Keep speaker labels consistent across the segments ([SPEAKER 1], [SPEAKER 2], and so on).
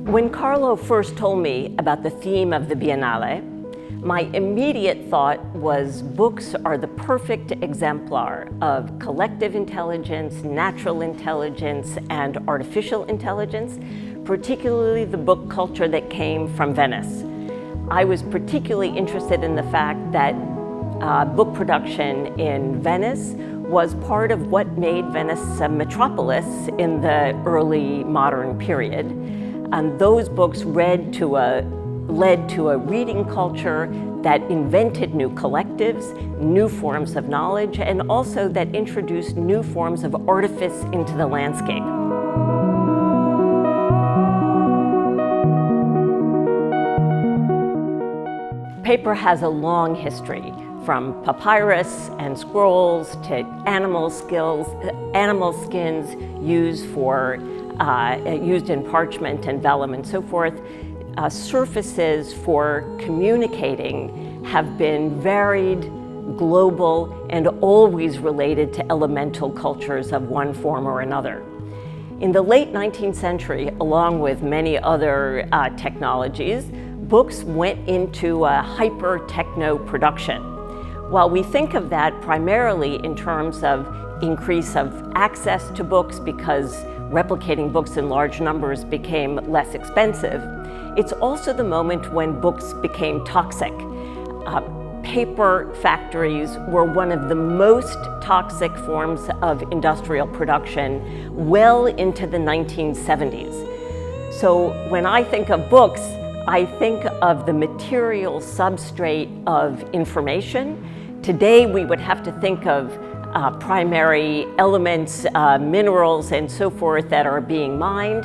[SPEAKER 1] When Carlo first told me about the theme of the Biennale, my immediate thought was books are the perfect exemplar of collective intelligence, natural intelligence, and artificial intelligence, particularly the book culture that came from Venice. I was particularly interested in the fact that book production in Venice was part of what made Venice a metropolis in the early modern period. And those books led to a reading culture that invented new collectives, new forms of knowledge, and also that introduced new forms of artifice into the landscape. Paper has a long history, from papyrus and scrolls to animal skins used in parchment and vellum and so forth. Surfaces for communicating have been varied, global, and always related to elemental cultures of one form or another. In the late 19th century, along with many other technologies, books went into a hyper-techno production. While we think of that primarily in terms of increase of access to books because replicating books in large numbers became less expensive, it's also the moment when books became toxic. Paper factories were one of the most toxic forms of industrial production well into the 1970s. So when I think of books, I think of the material substrate of information. Today we would have to think of primary elements, minerals, and so forth that are being mined,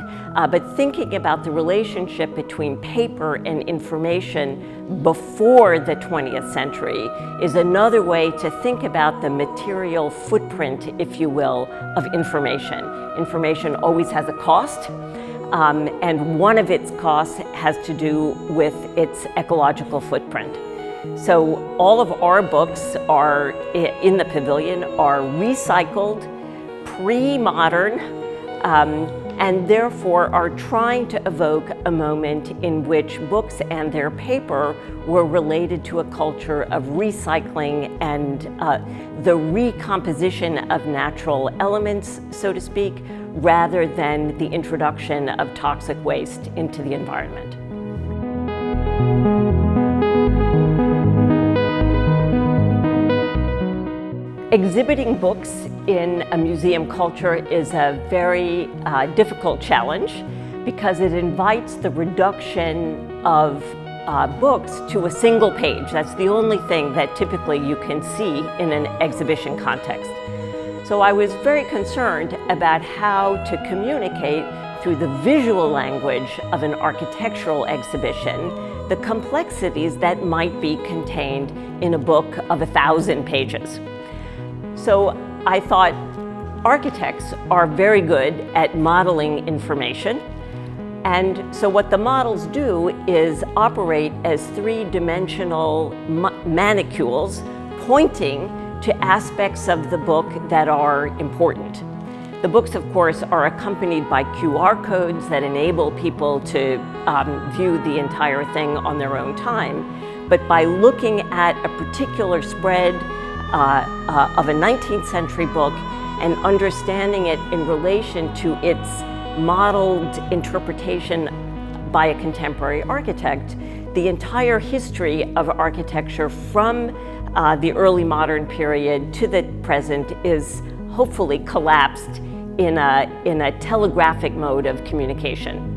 [SPEAKER 1] but thinking about the relationship between paper and information before the 20th century is another way to think about the material footprint, if you will, of information. Information always has a cost, and one of its costs has to do with its ecological footprint. So all of our books are in the pavilion are recycled, pre-modern, and therefore are trying to evoke a moment in which books and their paper were related to a culture of recycling and the recomposition of natural elements, so to speak, rather than the introduction of toxic waste into the environment. Exhibiting books in a museum culture is a very difficult challenge because it invites the reduction of books to a single page. That's the only thing that typically you can see in an exhibition context. So I was very concerned about how to communicate through the visual language of an architectural exhibition the complexities that might be contained in a book of 1,000 pages. So I thought architects are very good at modeling information. And so what the models do is operate as three-dimensional manicules pointing to aspects of the book that are important. The books, of course, are accompanied by QR codes that enable people to view the entire thing on their own time. But by looking at a particular spread of a 19th century book and understanding it in relation to its modeled interpretation by a contemporary architect, the entire history of architecture from the early modern period to the present is hopefully collapsed in a telegraphic mode of communication.